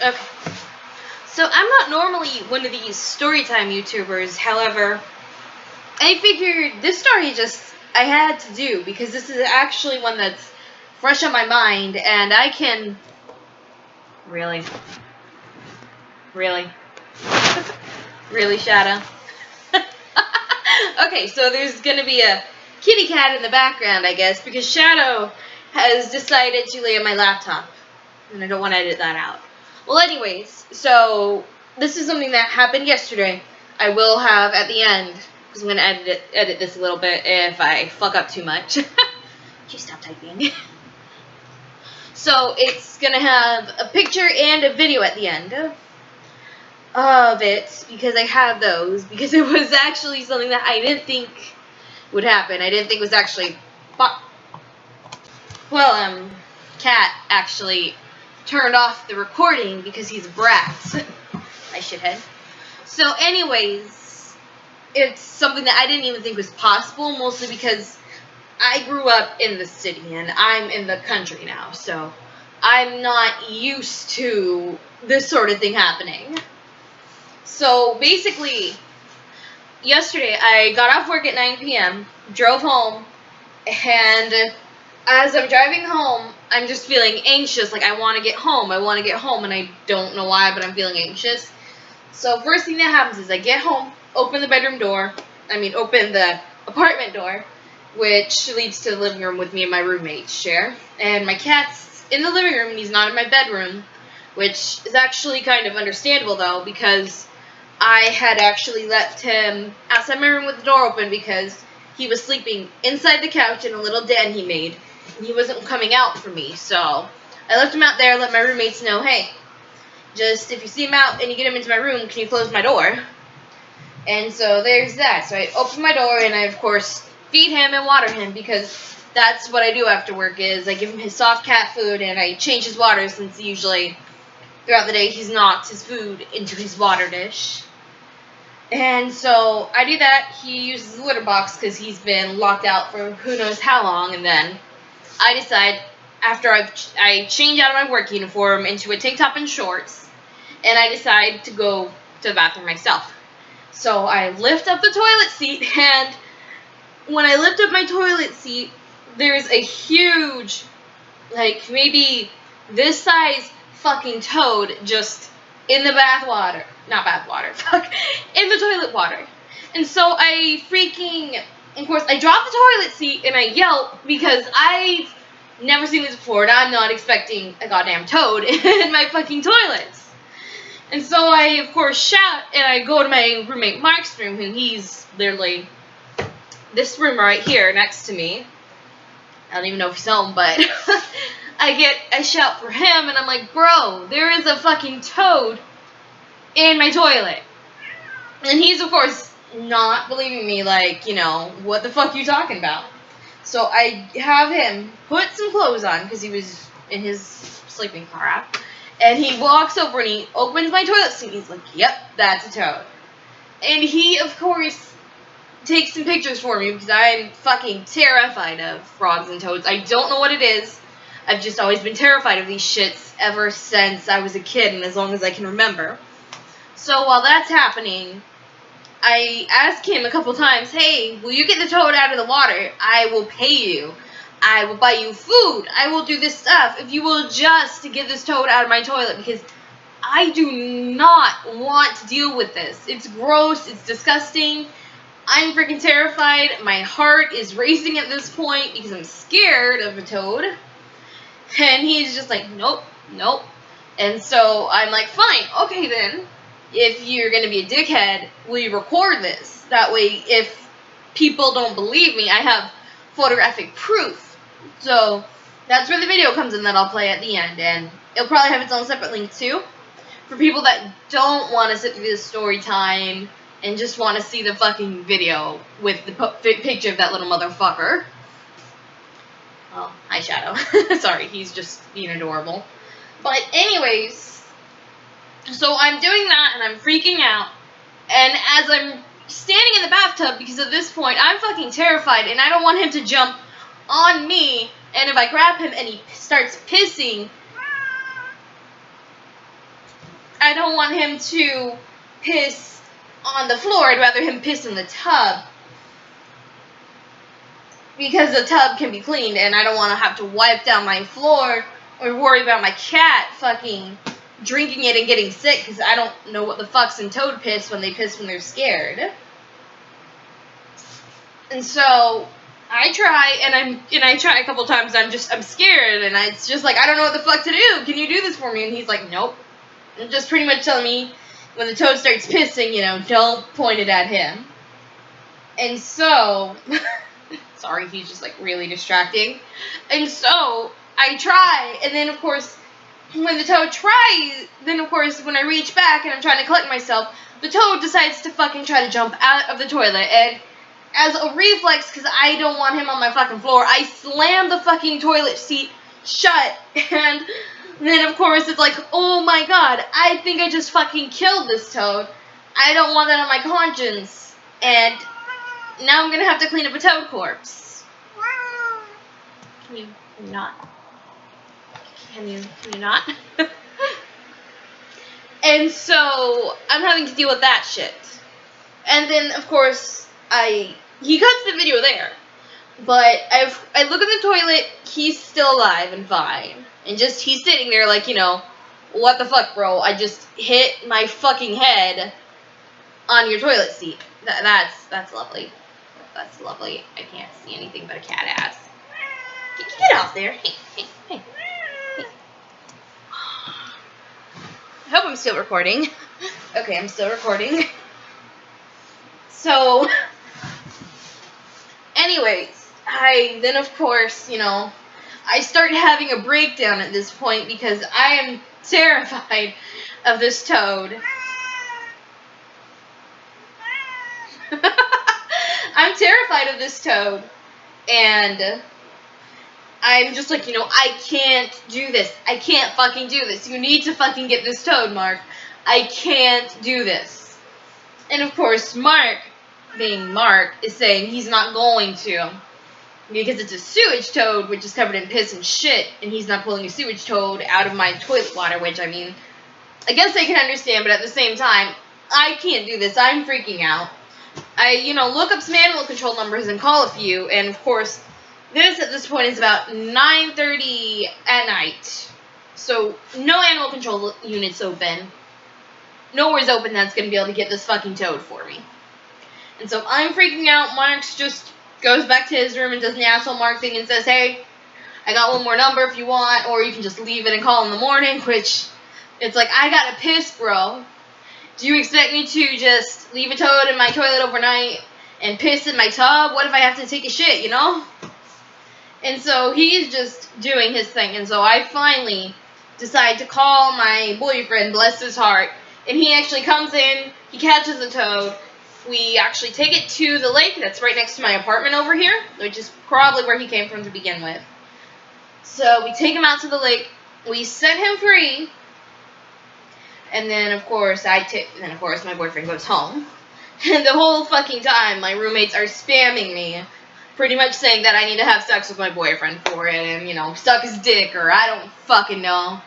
Okay. So I'm not normally one of these storytime YouTubers, however, I figured this story I had to do because this is actually one that's fresh on my mind and I can... Really? Really? Really, Shadow? Okay, so there's gonna be a kitty cat in the background, I guess, because Shadow has decided to lay on my laptop. And I don't want to edit that out. Well, anyways, so this is something that happened yesterday. I will have at the end, because I'm going to edit this a little bit if I fuck up too much. You stop typing. So it's going to have a picture and a video at the end of it, because I have those, because it was actually something that I didn't think would happen. I didn't think was actually... Well, Cat actually turned off the recording because he's a brat. I shithead. So anyways, it's something that I didn't even think was possible, mostly because I grew up in the city and I'm in the country now, so I'm not used to this sort of thing happening. So basically, yesterday I got off work at 9 p.m., drove home, and as I'm driving home, I'm just feeling anxious, like I want to get home, and I don't know why, but I'm feeling anxious. So first thing that happens is I get home, open the apartment door, which leads to the living room with me and my roommates share, and my cat's in the living room and he's not in my bedroom, which is actually kind of understandable though, because I had actually left him outside my room with the door open because he was sleeping inside the couch in a little den he made. He wasn't coming out for me, so I left him out there, let my roommates know, hey, just if you see him out and you get him into my room, can you close my door? And so there's that. So I open my door and I, of course, feed him and water him because that's what I do after work is I give him his soft cat food and I change his water since usually throughout the day he's knocked his food into his water dish. And so I do that. He uses the litter box because he's been locked out for who knows how long, and then I decide, after I change out of my work uniform into a tank top and shorts, and I decide to go to the bathroom myself. So I lift up the toilet seat, and when I lift up my toilet seat, there's a huge, like maybe this size fucking toad just in the in the toilet water. And so I of course, I drop the toilet seat and I yelp because I've never seen this before and I'm not expecting a goddamn toad in my fucking toilets. And so I, of course, shout and I go to my roommate Mark's room, and he's literally this room right here next to me. I don't even know if he's home, but I shout for him and I'm like, bro, there is a fucking toad in my toilet. And he's, of course, not believing me, like, you know, what the fuck are you talking about? So I have him put some clothes on, because he was in his sleeping car, and he walks over and he opens my toilet seat, he's like, yep, that's a toad. And he, of course, takes some pictures for me, because I'm fucking terrified of frogs and toads. I don't know what it is. I've just always been terrified of these shits ever since I was a kid, and as long as I can remember. So while that's happening, I ask him a couple times, hey, will you get the toad out of the water? I will pay you. I will buy you food. I will do this stuff if you will just get this toad out of my toilet, because I do not want to deal with this. It's gross. It's disgusting. I'm freaking terrified. My heart is racing at this point because I'm scared of a toad. And he's just like, nope, nope. And so I'm like, fine, okay then. If you're going to be a dickhead, will you record this? That way, if people don't believe me, I have photographic proof. So that's where the video comes in that I'll play at the end. And it'll probably have its own separate link too, for people that don't want to sit through the story time and just want to see the fucking video with the picture of that little motherfucker. Oh, hi Shadow. Sorry, he's just being adorable. But anyways, so I'm doing that and I'm freaking out. And as I'm standing in the bathtub, because at this point I'm fucking terrified and I don't want him to jump on me, and if I grab him and he starts pissing, I don't want him to piss on the floor. I'd rather him piss in the tub. Because the tub can be cleaned, and I don't want to have to wipe down my floor or worry about my cat fucking drinking it and getting sick, because I don't know what the fuck's in toad piss when they piss when they're scared. And so I try, and I try a couple times. I'm scared, and it's just like, I don't know what the fuck to do. Can you do this for me? And he's like, nope. And just pretty much telling me when the toad starts pissing, you know, don't point it at him. And so, sorry, he's just like really distracting. And so I try, and then of course, when the toad tries, then of course, when I reach back and I'm trying to collect myself, the toad decides to fucking try to jump out of the toilet. And as a reflex, because I don't want him on my fucking floor, I slam the fucking toilet seat shut. And then of course, it's like, oh my god, I think I just fucking killed this toad. I don't want that on my conscience. And now I'm gonna have to clean up a toad corpse. Can you not? Can you not? And so I'm having to deal with that shit. And then of course he cuts the video there. But I look at the toilet, he's still alive and fine. And just he's sitting there like, you know, what the fuck, bro? I just hit my fucking head on your toilet seat. That's lovely. That's lovely. I can't see anything but a cat ass. Get off there. Hey. I hope I'm still recording. Okay, I'm still recording. So, anyways, then of course, you know, I start having a breakdown at this point because I am terrified of this toad. I'm terrified of this toad. And I'm just like, you know, I can't do this. I can't fucking do this. You need to fucking get this toad, Mark. I can't do this. And of course, Mark, being Mark, is saying he's not going to. Because it's a sewage toad, which is covered in piss and shit, and he's not pulling a sewage toad out of my toilet water, which, I mean, I guess I can understand, but at the same time, I can't do this. I'm freaking out. I, you know, look up some animal control numbers and call a few, and of course, this at this point is about 9:30 at night. So, no animal control units open. Nowhere's open that's going to be able to get this fucking toad for me. And so I'm freaking out. Mark's just goes back to his room and does an asshole Mark thing and says, hey, I got one more number if you want, or you can just leave it and call in the morning, which, it's like, I gotta piss, bro. Do you expect me to just leave a toad in my toilet overnight and piss in my tub? What if I have to take a shit, you know? And so he's just doing his thing, and so I finally decide to call my boyfriend, bless his heart, and he actually comes in, he catches the toad. We actually take it to the lake that's right next to my apartment over here, which is probably where he came from to begin with. So we take him out to the lake, we set him free, and then of course my boyfriend goes home. And the whole fucking time my roommates are spamming me, pretty much saying that I need to have sex with my boyfriend for it, and, you know, suck his dick, or I don't fucking know.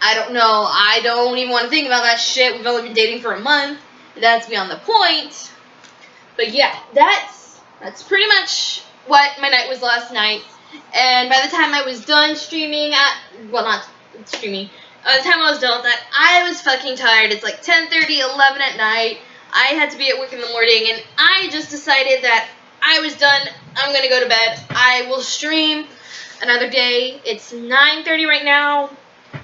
I don't know. I don't even want to think about that shit. We've only been dating for a month. That's beyond the point. But yeah, that's pretty much what my night was last night. And by the time I was done streaming by the time I was done with that, I was fucking tired. It's like 10:30, 11 at night. I had to be at work in the morning, and I just decided that I was done. I'm gonna go to bed. I will stream another day. It's 9:30 right now.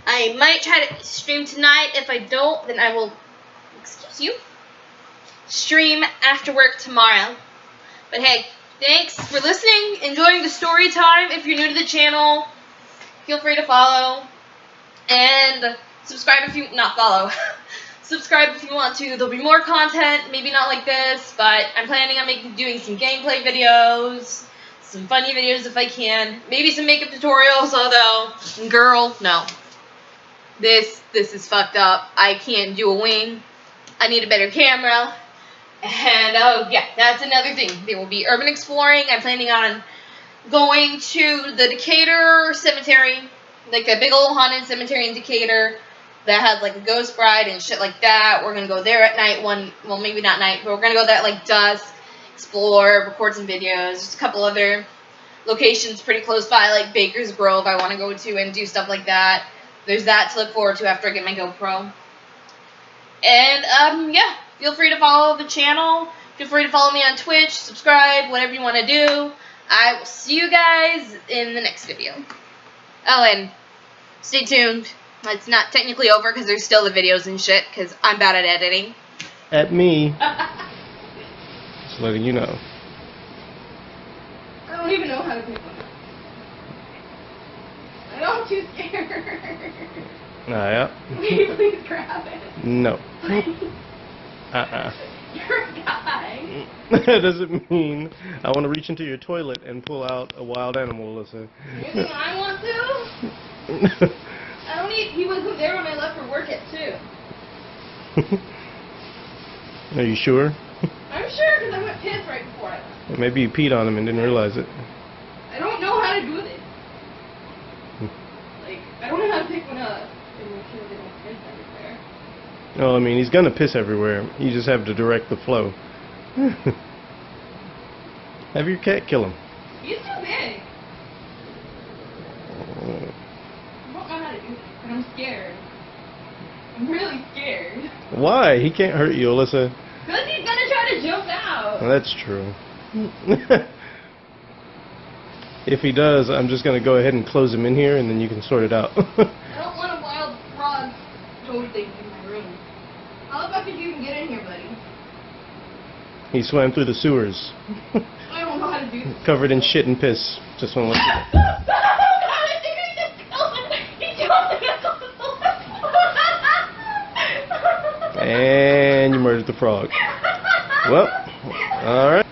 I might try to stream tonight. If I don't, then I will, excuse you, stream after work tomorrow. But hey, thanks for listening, enjoying the story time. If you're new to the channel, feel free to follow, and subscribe if you, not follow, subscribe if you want to. There'll be more content, maybe not like this, but I'm planning on doing some gameplay videos, some funny videos if I can, maybe some makeup tutorials, although, girl, no. This is fucked up. I can't do a wing. I need a better camera. And, oh, yeah, that's another thing. There will be urban exploring. I'm planning on going to the Decatur Cemetery, like a big old haunted cemetery in Decatur, that has like a ghost bride and shit like that. We're gonna go there at night. Well, maybe not night, but we're gonna go there at like dusk, explore, record some videos. Just a couple other locations pretty close by, like Baker's Grove I want to go to and do stuff like that. There's that to look forward to after I get my GoPro. And yeah, feel free to follow the channel. Feel free to follow me on Twitch, subscribe, whatever you want to do. I will see you guys in the next video. Oh, and stay tuned. It's not technically over because there's still the videos and shit because I'm bad at editing. At me. Just letting you know. I don't even know how to pick one up. I know I'm too scared. Yeah. Will you please grab it? No. You're a guy. That doesn't mean I want to reach into your toilet and pull out a wild animal, Alyssa. You think I want to? I don't need. He wasn't there when I left for work at 2. Are you sure? I'm sure because I went piss right before I left. Maybe you peed on him and didn't realize it. I don't know how to do this. Like, I don't know how to pick one up and make sure they don't piss everywhere. No, I mean, he's gonna piss everywhere. You just have to direct the flow. Have your cat kill him. He's too big. I don't know how to do this, and I'm scared. I'm really scared. Why? He can't hurt you, Alyssa. Because he's gonna try to jump out. Well, that's true. If he does, I'm just gonna go ahead and close him in here, and then you can sort it out. I don't want a wild frog toad thing in my room. How the fuck did you even get in here, buddy? He swam through the sewers. I don't know how to do this. Covered in shit and piss. Just want to let you know. And you murdered the frog. Well, alright.